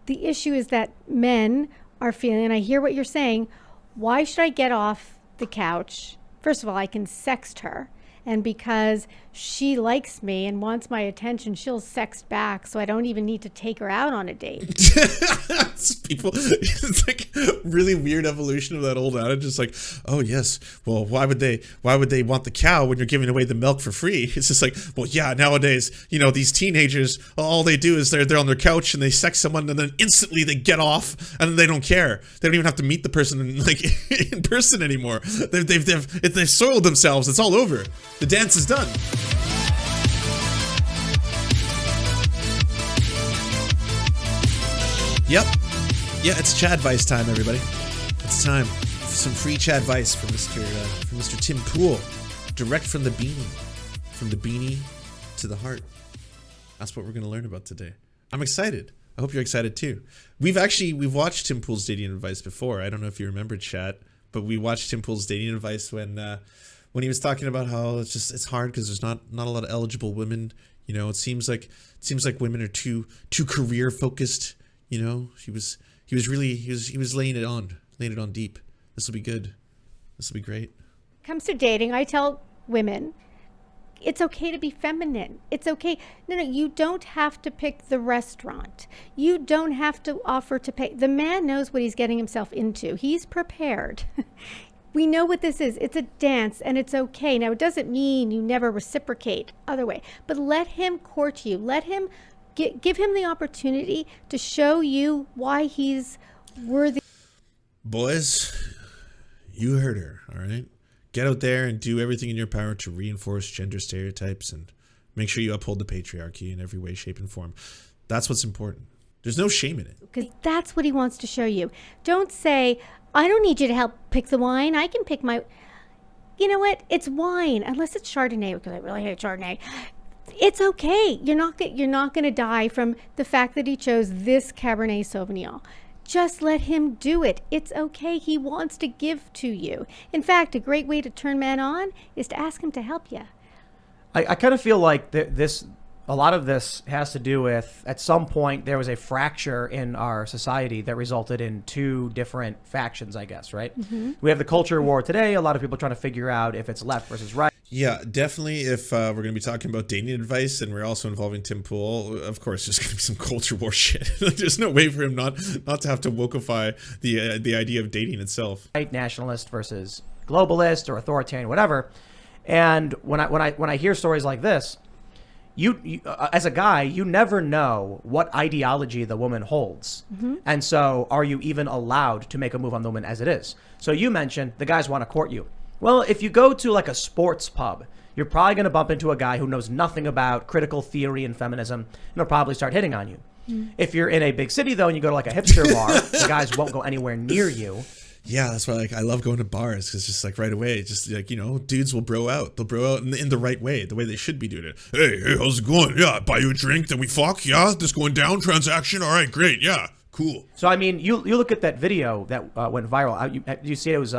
The issue is that men are feeling, and I hear what you're saying, why should I get off the couch? First of all, I can sext her. And because she likes me and wants my attention, she'll sext back. So I don't even need to take her out on a date. It's like really weird evolution of that old adage. It's like, oh yes, well, why would they want the cow when you're giving away the milk for free? It's just like, well, yeah, nowadays, these teenagers, all they do is they're on their couch and they sex someone and then instantly they get off and they don't care. They don't even have to meet the person in person anymore. They've soiled themselves. It's all over. The dance is done. Yep. Yeah, it's Chad Vice time, everybody. It's time for some free Chad Vice from Mr. Tim Pool, direct from the beanie to the heart. That's what we're going to learn about today. I'm excited. I hope you're excited too. We've watched Tim Pool's dating advice before. I don't know if you remember, Chad, but we watched Tim Pool's dating advice when he was talking about how it's hard because there's not a lot of eligible women. It seems like women are too career focused. He was laying it on deep. This will be good. This will be great. When it comes to dating, I tell women, it's okay to be feminine. It's okay. No, you don't have to pick the restaurant. You don't have to offer to pay. The man knows what he's getting himself into. He's prepared. We know what this is. It's a dance and it's okay. Now, it doesn't mean you never reciprocate other way, but let him court you. Let him give him the opportunity to show you why he's worthy. Boys, you heard her, all right? Get out there and do everything in your power to reinforce gender stereotypes and make sure you uphold the patriarchy in every way, shape, and form. That's what's important. There's no shame in it. Because that's what he wants to show you. Don't say, I don't need you to help pick the wine. I can pick my... You know what? It's wine, unless it's Chardonnay, because I really hate Chardonnay. It's okay. You're not going to die from the fact that he chose this Cabernet Sauvignon. Just let him do it. It's okay. He wants to give to you. In fact, a great way to turn men on is to ask him to help you. I kind of feel like a lot of this has to do with, at some point, there was a fracture in our society that resulted in two different factions, I guess, right? Mm-hmm. We have the culture war today. A lot of people trying to figure out if it's left versus right. Yeah, definitely. If we're going to be talking about dating advice and we're also involving Tim Pool, of course, there's going to be some culture war shit. There's no way for him not to have to wokeify the idea of dating itself. Right, nationalist versus globalist or authoritarian, whatever. And when I hear stories like this, you as a guy, you never know what ideology the woman holds. Mm-hmm. And so are you even allowed to make a move on the woman as it is? So you mentioned the guys want to court you. Well, if you go to like a sports pub, you're probably going to bump into a guy who knows nothing about critical theory and feminism, and he'll probably start hitting on you. Mm. If you're in a big city, though, and you go to like a hipster bar, the guys won't go anywhere near you. Yeah, that's why I love going to bars, because just like right away, just like, dudes will bro out. They'll bro out in the right way, the way they should be doing it. Hey, how's it going? Yeah, buy you a drink, then we fuck. Yeah, this going down, transaction. All right, great. Yeah, cool. So, I mean, you look at that video that went viral. You see it was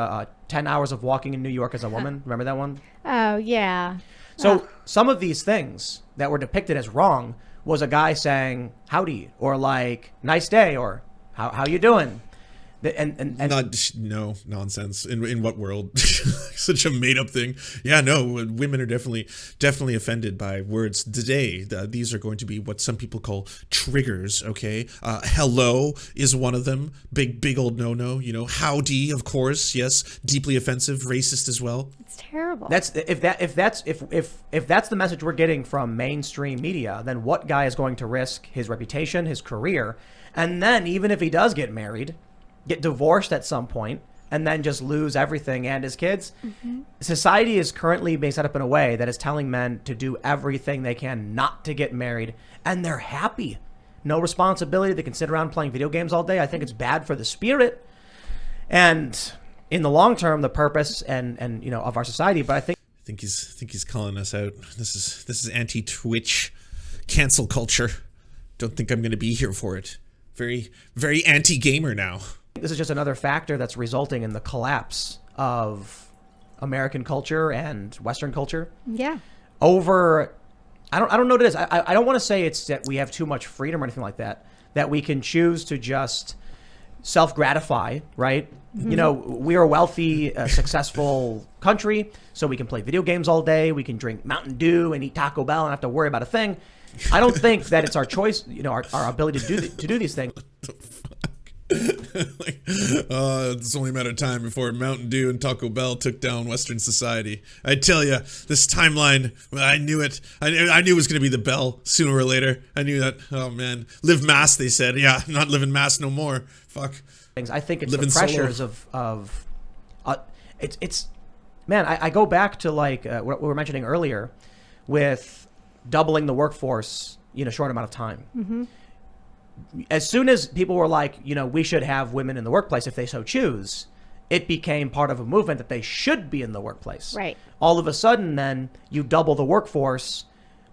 10 hours of walking in New York as a woman. Remember that one? Oh, yeah. So some of these things that were depicted as wrong was a guy saying, howdy, or like, nice day, or how you doing? And no nonsense. In what world? Such a made up thing. Yeah, no, women are definitely offended by words today. These are going to be what some people call triggers. Okay, hello is one of them. Big old no. Howdy, of course, yes, deeply offensive, racist as well. It's terrible. If that's the message we're getting from mainstream media, then what guy is going to risk his reputation, his career, and then even if he does get married, get divorced at some point, and then just lose everything and his kids? Mm-hmm. Society is currently being set up in a way that is telling men to do everything they can not to get married, and they're happy. No responsibility. They can sit around playing video games all day. I think it's bad for the spirit and in the long term, the purpose and of our society. But I think he's calling us out. This is anti-Twitch cancel culture. Don't think I'm going to be here for it. Very, very anti-gamer now. This is just another factor that's resulting in the collapse of American culture and Western culture. Yeah. I don't know what it is. I don't want to say it's that we have too much freedom or anything like that, that we can choose to just self-gratify, right? You know, we are a wealthy, successful country, so we can play video games all day. We can drink Mountain Dew and eat Taco Bell and not have to worry about a thing. I don't think that it's our choice, you know, our ability to do these things. Like, it's only a matter of time before Mountain Dew and Taco Bell took down Western society. I tell you, this timeline, I knew it. I knew it was going to be the bell sooner or later. I knew that. Oh, man. Live mass, they said. Yeah, not living mass no more. Fuck. I think it's Living the pressures solo. it's man, I go back to like what we were mentioning earlier with doubling the workforce in a short amount of time. As soon as people were like, you know, we should have women in the workplace if they so choose, it became part of a movement that they should be in the workplace. Right. All of a sudden, then you double the workforce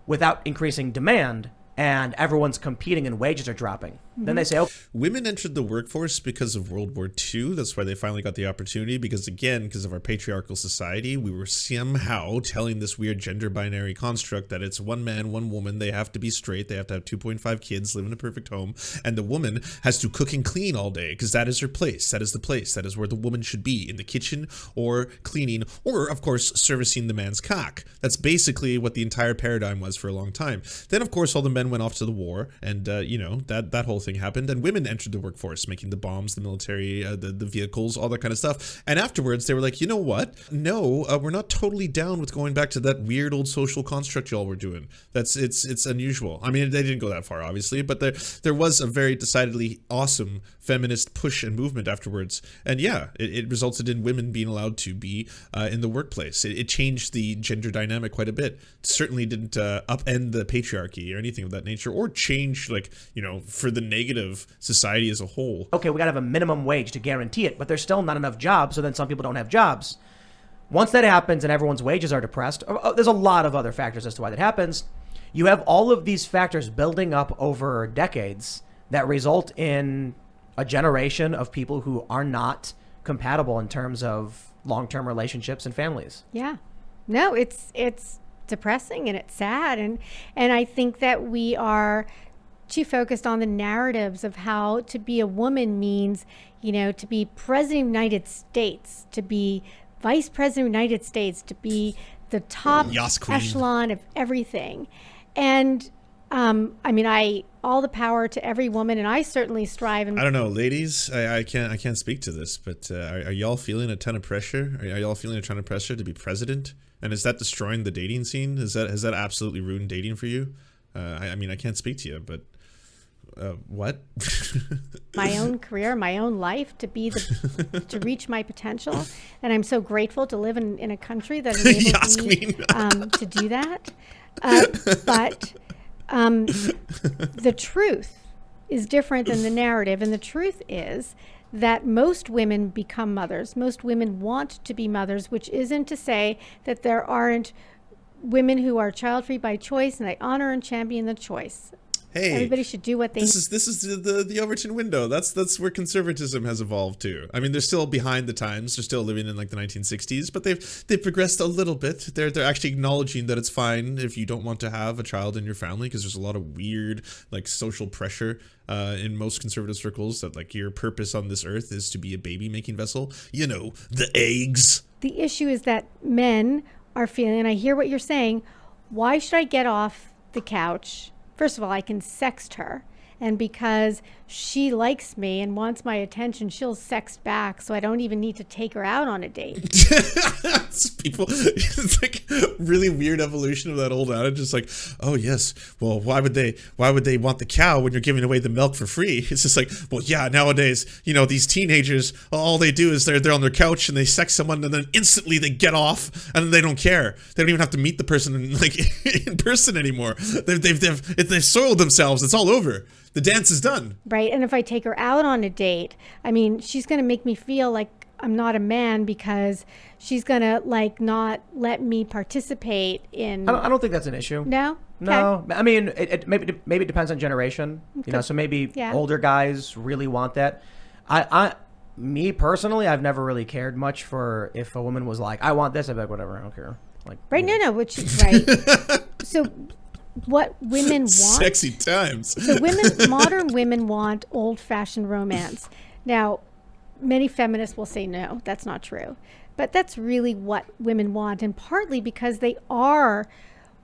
without increasing demand, and everyone's competing and wages are dropping. Then they say, oh, Women entered the workforce because of World War II. That's why they finally got the opportunity. Because again, because of our patriarchal society, we were somehow telling this weird gender binary construct that it's one man, one woman. They have to be straight. They have to have 2.5 kids, live in a perfect home. And the woman has to cook and clean all day because that is her place. That is the place. That is where the woman should be, in the kitchen or cleaning or, of course, servicing the man's cock. That's basically what the entire paradigm was for a long time. Then, of course, all the men went off to the war, and you know, that whole thing happened, and women entered the workforce, making the bombs, the military, the vehicles, all that kind of stuff. And afterwards, they were like, you know what? No, we're not totally down with going back to that weird old social construct y'all were doing. It's unusual. I mean, they didn't go that far, obviously, but there was a very decidedly awesome feminist push and movement afterwards. And yeah, it resulted in women being allowed to be in the workplace. It changed the gender dynamic quite a bit. It certainly didn't upend the patriarchy or anything of that nature, or change, like, you know, for the negative society as a whole. okay, we got to have a minimum wage to guarantee it, but there's still not enough jobs, so then some people don't have jobs. Once that happens and everyone's wages are depressed, there's a lot of other factors as to why that happens. You have all of these factors building up over decades that result in a generation of people who are not compatible in terms of long-term relationships and families. Yeah. No, it's depressing and it's sad, and I think that we are too focused on the narratives of how to be a woman means, you know, to be president of the United States, to be vice president of the United States, to be the top Yas queen. echelon of everything. And I mean, all the power to every woman, and I certainly strive. And I don't know, ladies, I can't speak to this, but are y'all feeling a ton of pressure? Are y'all feeling a ton of pressure to be president? And is that destroying the dating scene? Has that absolutely ruined dating for you? I mean, I can't speak to you, but what? my own career, my own life, to reach my potential, and I'm so grateful to live in a country that enables me to do that. But the truth is different than the narrative, and the truth is that most women become mothers. Most women want to be mothers, which isn't to say that there aren't women who are child-free by choice, and I honor and champion the choice. Hey, everybody should do what they This is the Overton window. That's where conservatism has evolved to. I mean, they're still behind the times. They're still living in like the 1960s, but they've progressed a little bit. They're actually acknowledging that it's fine if you don't want to have a child in your family, because there's a lot of weird like social pressure in most conservative circles that like your purpose on this earth is to be a baby making vessel. You know, the eggs. The issue is that men are feeling, and I hear what you're saying, why should I get off the couch? First of all, I can sext her, and because she likes me and wants my attention, she'll sext back, so I don't even need to take her out on a date. It's like a really weird evolution of that old adage. It's like, oh yes, well, why would they want the cow when you're giving away the milk for free? It's just like, well, yeah, nowadays, you know, these teenagers, all they do is they're on their couch and they sex someone, and then instantly they get off, and they don't care. They don't even have to meet the person in person anymore. They've soiled themselves. It's all over. The dance is done. Right. And if I take her out on a date, I mean, she's going to make me feel like I'm not a man, because she's going to like not let me participate in. I don't think that's an issue. No? Okay. No. I mean, it maybe it depends on generation. Okay. You know, so maybe Yeah. older guys really want that. Me personally, I've never really cared much for if a woman was like, I want this. I'd be like, whatever, I don't care. Like, Right. you know. No, which is right. So what women want. Sexy times. So modern women want old-fashioned romance. Now, many feminists will say no, that's not true. But that's really what women want, and partly because they are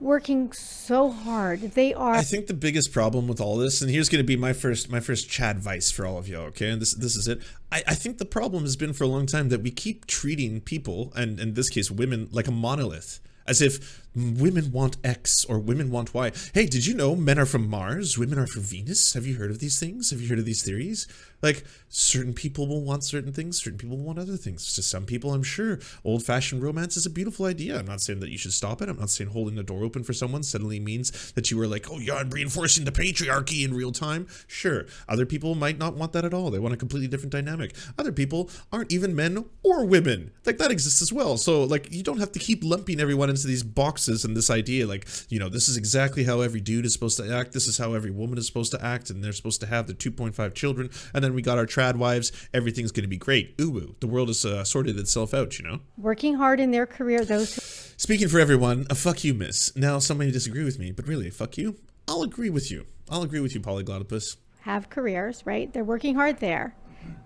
working so hard. I think the biggest problem with all this, and here's going to be my first Chad advice for all of you, okay? And this is it. I think the problem has been for a long time that we keep treating people, and in this case women, like a monolith. As if women want X or women want Y. Hey, did you know men are from Mars? Women are from Venus? Have you heard of these things? Have you heard of these theories? Like, certain people will want certain things, certain people will want other things. To some people, I'm sure, old-fashioned romance is a beautiful idea. I'm not saying that you should stop it. I'm not saying holding the door open for someone suddenly means that you were like, oh yeah, I'm reinforcing the patriarchy in real time. Sure. Other people might not want that at all. They want a completely different dynamic. Other people aren't even men or women. Like, that exists as well. So, like, you don't have to keep lumping everyone into these boxes and this idea, like, you know, this is exactly how every dude is supposed to act. This is how every woman is supposed to act, and they're supposed to have their 2.5 children. And then we got our trad wives. Everything's going to be great. Ooh, the world has sorted itself out, you know? Working hard in their career, those who Speaking for everyone, a fuck you, miss. Now, some may disagree with me, but really, fuck you. I'll agree with you. I'll agree with you, Polyglotopus. have careers, right? They're working hard there.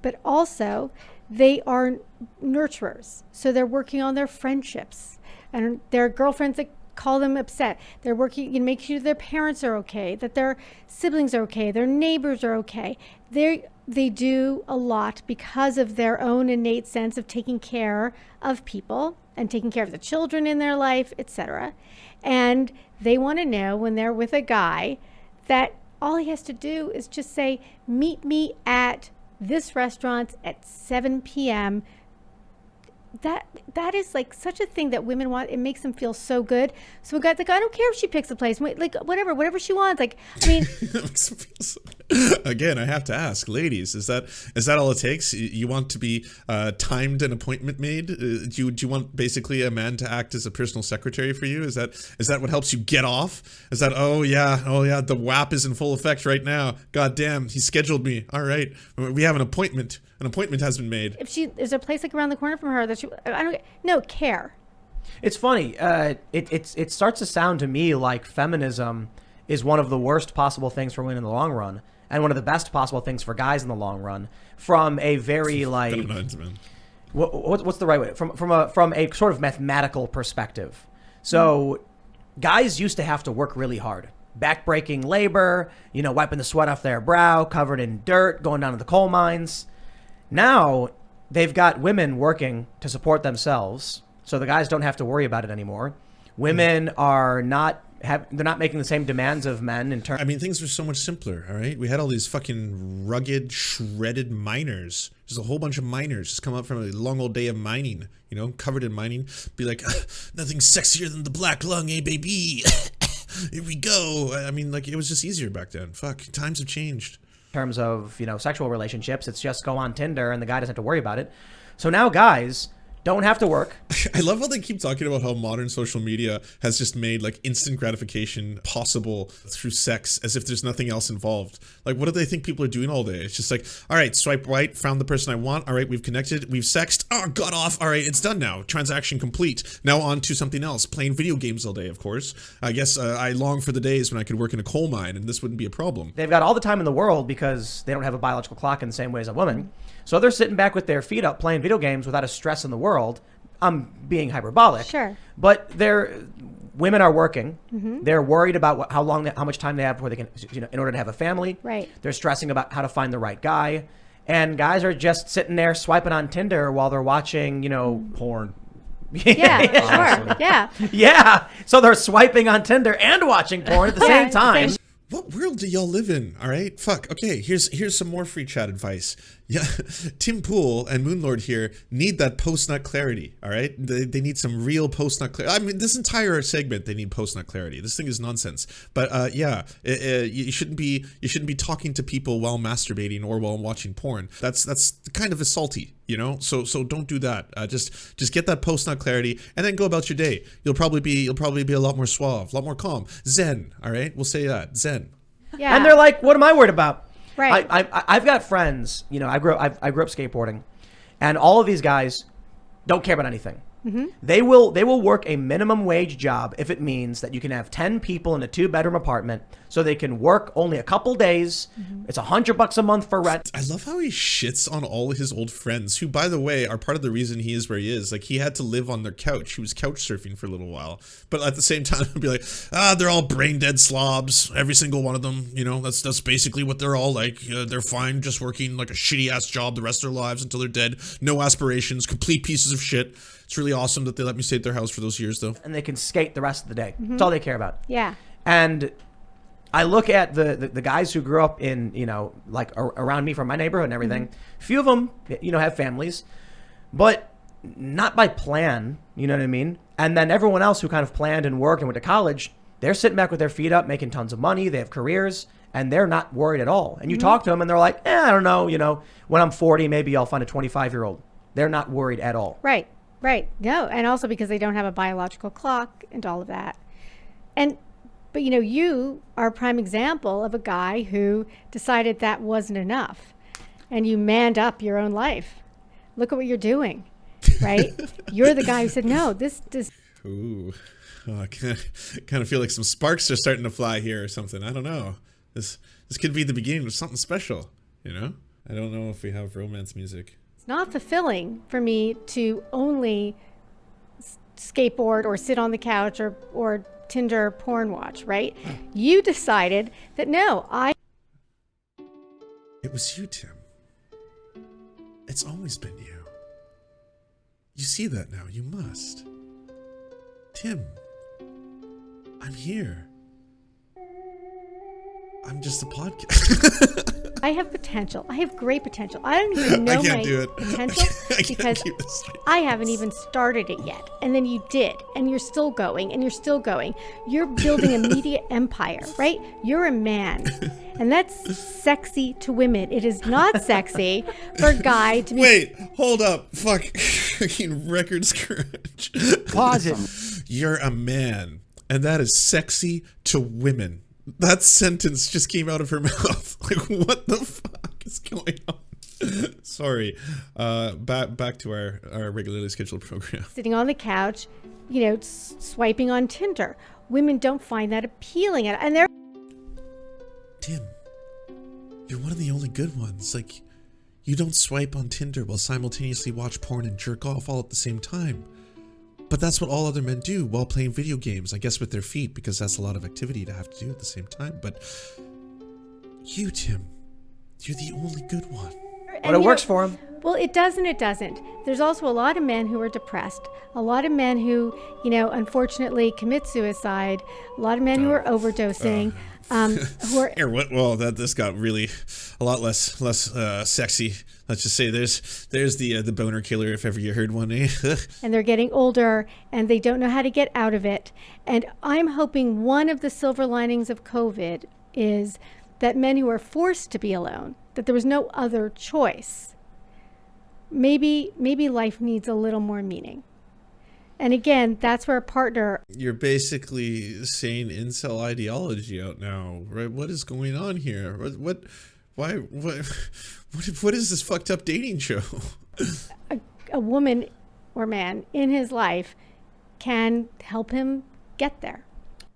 But also, they are nurturers. So they're working on their friendships. And their girlfriends that call them upset. They're working, make sure their parents are okay, that their siblings are okay, their neighbors are okay. They do a lot because of their own innate sense of taking care of people and taking care of the children in their life, etc. And they want to know when they're with a guy that all he has to do is just say, meet me at this restaurant at 7 p.m. That is like such a thing that women want. It makes them feel so good. So a guy's like, I don't care if she picks a place, like whatever she wants. Like, I mean, again, I have to ask, ladies, is that all it takes? You want to be timed an appointment made? Do you want basically a man to act as a personal secretary for you? Is that what helps you get off? Is that oh yeah, the WAP is in full effect right now. God damn, he scheduled me. All right, we have an appointment. An appointment has been made. If there's a place like around the corner from her that care. It's funny. It starts to sound to me like feminism is one of the worst possible things for women in the long run, and one of the best possible things for guys in the long run. From a very like, what's the right way? From a sort of mathematical perspective. So, guys used to have to work really hard. Backbreaking labor, wiping the sweat off their brow, covered in dirt, going down to the coal mines. Now they've got women working to support themselves, so the guys don't have to worry about it anymore. Women are they're not making the same demands of men in terms. I mean, things are so much simpler. All right, we had all these fucking rugged, shredded miners. There's a whole bunch of miners just come up from a long old day of mining. Covered in mining. Be like, nothing sexier than the black lung, eh, baby? Here we go. I mean, like, it was just easier back then. Fuck, times have changed. Terms of sexual relationships, it's just go on Tinder and the guy doesn't have to worry about it. So now guys don't have to work. I love how they keep talking about how modern social media has just made like instant gratification possible through sex, as if there's nothing else involved. Like, what do they think people are doing all day? It's just like, all right, swipe right, found the person I want. All right, we've connected, we've sexed. Oh, got off. All right, it's done now. Transaction complete. Now on to something else. Playing video games all day, of course. I guess I long for the days when I could work in a coal mine and this wouldn't be a problem. They've got all the time in the world because they don't have a biological clock in the same way as a woman. So they're sitting back with their feet up playing video games without a stress in the world. I'm being hyperbolic. Sure. But women are working. Mm-hmm. They're worried about how much time they have before they can, in order to have a family. Right. They're stressing about how to find the right guy. And guys are just sitting there swiping on Tinder while they're watching, porn. Yeah, sure. Yeah. Yeah. So they're swiping on Tinder and watching porn at the same time. What world do y'all live in? All right, fuck. Okay, here's some more free chat advice. Yeah, Tim Pool and Moonlord here need that post-nut clarity. All right, they need some real post-nut clarity. I mean, this entire segment they need post-nut clarity. This thing is nonsense. But you shouldn't be talking to people while masturbating or while watching porn. That's kind of assaulty, So don't do that. Just get that post-nut clarity and then go about your day. You'll probably be a lot more suave, a lot more calm, zen. All right, we'll say that, zen. Yeah. And they're like, what am I worried about? Right. I've got friends, I grew up skateboarding, and all of these guys don't care about anything. They will work a minimum wage job if it means that you can have 10 people in a 2-bedroom apartment, so they can work only a couple days. It's $100 a month for rent. I love how he shits on all his old friends, who, by the way, are part of the reason he is where he is. Like, he had to live on their couch. He was couch surfing for a little while. But at the same time, I'd be like, they're all brain dead slobs. Every single one of them, you know, that's basically what they're all like. They're fine just working like a shitty ass job the rest of their lives until they're dead. No aspirations, complete pieces of shit. It's really awesome that they let me stay at their house for those years, though. And they can skate the rest of the day. That's all they care about. Yeah. And I look at the guys who grew up in, you know, like around me from my neighborhood and everything. Few of them, you know, have families, but not by plan, you know what I mean? And then everyone else who kind of planned and worked and went to college, they're sitting back with their feet up, making tons of money. They have careers, and they're not worried at all. And you talk to them and they're like, I don't know, you know, when I'm 40, maybe I'll find a 25-year-old. They're not worried at all. Right. No, and also because they don't have a biological clock and all of that. But you know, you are a prime example of a guy who decided that wasn't enough, and you manned up your own life. Look at what you're doing, right? You're the guy who said, no, this. Ooh, I kind of feel like some sparks are starting to fly here or something. I don't know. This could be the beginning of something special, you know? I don't know if we have romance music. It's not fulfilling for me to only skateboard or sit on the couch or Tinder porn watch, right? You decided that no, It was you, Tim. It's always been you. You see that now. You must. Tim, I'm here. I'm just a podcast. I have potential. I have great potential. I don't even know my potential because I haven't even started it yet. And then you did, and you're still going, and you're still going. You're building a media empire, right? You're a man, and that's sexy to women. It is not sexy for a guy to be. Wait, hold up. Fuck. Fucking record scratch. Pause it. You're a man, and that is sexy to women. That sentence just came out of her mouth. Like, what the fuck is going on? Sorry. Back to our regularly scheduled program. Sitting on the couch, you know, swiping on Tinder. Women don't find that appealing, and they're. Tim, you're one of the only good ones. Like, you don't swipe on Tinder while simultaneously watch porn and jerk off all at the same time. But that's what all other men do while playing video games, I guess with their feet, because that's a lot of activity to have to do at the same time. But you, Tim, you're the only good one. But it works for him. Well, it does and it doesn't. There's also a lot of men who are depressed, a lot of men who, you know, unfortunately commit suicide, a lot of men who are overdosing, who are. Well, this got really a lot less sexy. Let's just say there's the boner killer if ever you heard one. Eh? And they're getting older and they don't know how to get out of it. And I'm hoping one of the silver linings of COVID is that men who are forced to be alone, that there was no other choice. Maybe life needs a little more meaning. And again, that's where a partner. You're basically saying incel ideology out now, right? What is going on here? What is this fucked up dating show? A woman or man in his life can help him get there.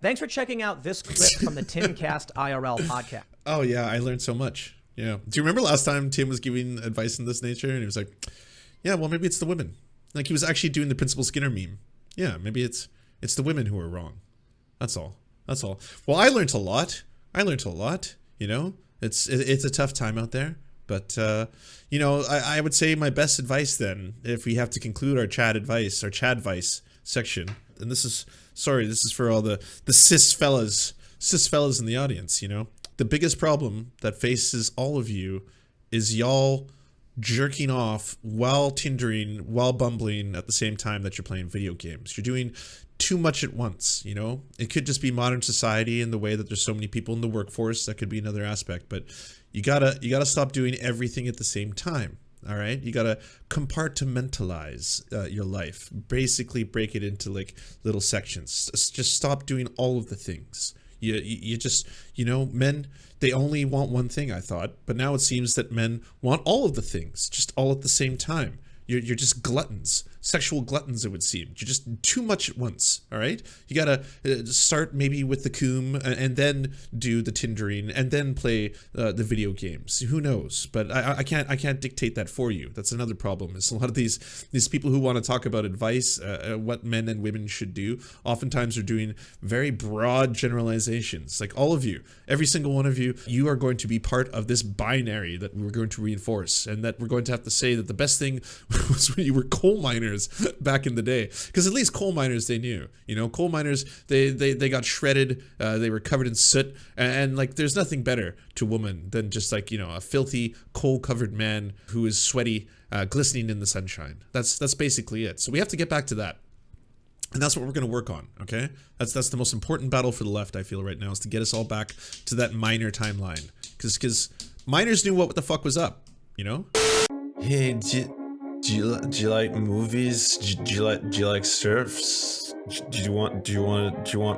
Thanks for checking out this clip from the Timcast IRL podcast. Oh yeah, I learned so much. Yeah. Do you remember last time Tim was giving advice in this nature and he was like, yeah, well, maybe it's the women. Like, he was actually doing the Principal Skinner meme. Yeah, maybe it's the women who are wrong. That's all. Well, I learned a lot. You know, it's a tough time out there. But, you know, I would say my best advice then, if we have to conclude our Chadvice section, and this is for all the cis fellas in the audience, you know. The biggest problem that faces all of you is y'all jerking off while Tindering, while bumbling at the same time that you're playing video games. You're doing too much at once, you know. It could just be modern society and the way that there's so many people in the workforce. That could be another aspect, but you gotta stop doing everything at the same time. All right, you gotta compartmentalize your life. Basically, break it into like little sections. Just stop doing all of the things. You just, you know, men, they only want one thing, I thought, but now it seems that men want all of the things, just all at the same time. You're just gluttons, sexual gluttons, it would seem. You're just too much at once, all right? You gotta start maybe with the coom and then do the Tindering and then play the video games. Who knows? But I can't dictate that for you. That's another problem. Is a lot of these people who want to talk about advice, what men and women should do, oftentimes are doing very broad generalizations. Like all of you, every single one of you, you are going to be part of this binary that we're going to reinforce, and that we're going to have to say that the best thing was when you were coal miners back in the day, because at least coal miners, they knew, coal miners, they got shredded, they were covered in soot, and like there's nothing better to a woman than just like a filthy coal covered man who is sweaty, glistening in the sunshine. That's basically it. So we have to get back to that. And that's what we're going to work on, okay? That's the most important battle for the left, I feel, right now, is to get us all back to that miner timeline. Because miners knew what the fuck was up, Hey, do you like movies? Do you like Serfs? Do you want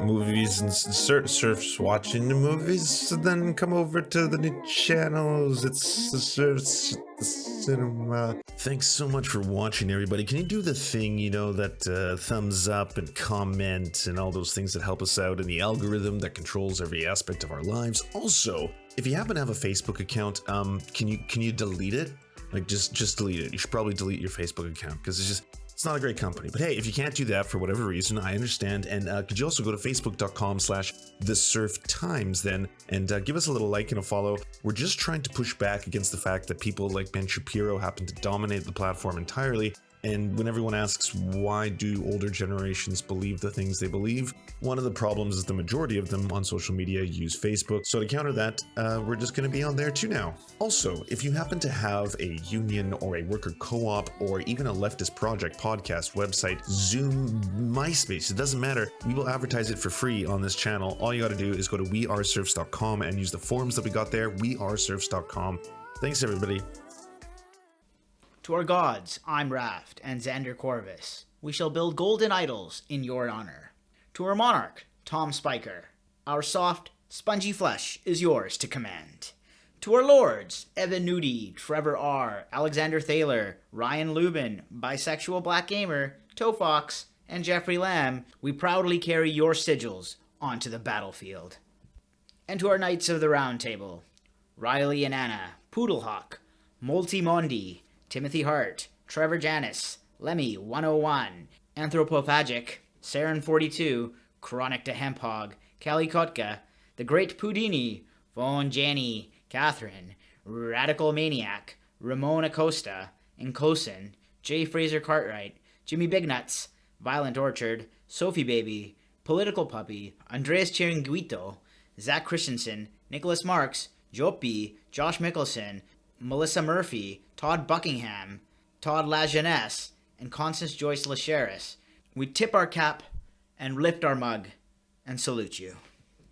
movies and Serfs watching the movies? So then come over to the new channels. It's the Serfs, the cinema. Thanks so much for watching, everybody. Can you do the thing, that thumbs up and comment and all those things that help us out in the algorithm that controls every aspect of our lives? Also, if you happen to have a Facebook account, can you delete it? Like just delete it. You should probably delete your Facebook account because it's not a great company. But hey, if you can't do that for whatever reason, I understand. And could you also go to facebook.com/thesurftimes then and give us a little like and a follow. We're just trying to push back against the fact that people like Ben Shapiro happen to dominate the platform entirely. And when everyone asks why do older generations believe the things they believe, one of the problems is the majority of them on social media use Facebook. So to counter that, we're just going to be on there too now. Also, if you happen to have a union or a worker co-op or even a leftist project, podcast, website, Zoom, MySpace, it doesn't matter. We will advertise it for free on this channel. All you got to do is go to weareserfs.com and use the forms that we got there, weareserfs.com. Thanks, everybody. To our gods, I'm Raft and Xander Corvus. We shall build golden idols in your honor. To our monarch, Tom Spiker. Our soft, spongy flesh is yours to command. To our lords, Evan Nudie, Trevor R., Alexander Thaler, Ryan Lubin, Bisexual Black Gamer, Toefox, and Jeffrey Lamb, we proudly carry your sigils onto the battlefield. And to our Knights of the Round Table, Riley and Anna, Poodlehawk, Multimondi, Timothy Hart, Trevor Janis, Lemmy 101, Anthropophagic, Saren 42, Chronic to Hemphog, Callie Kotka, The Great Pudini, Von Janny, Catherine, Radical Maniac, Ramon Acosta, Encosin, J. Fraser Cartwright, Jimmy Bignuts, Violent Orchard, Sophie Baby, Political Puppy, Andreas Chiringuito, Zach Christensen, Nicholas Marks, Jopi, Josh Mickelson, Melissa Murphy, Todd Buckingham, Todd Lajeunesse, and Constance Joyce Lacheris. We tip our cap and lift our mug and salute you.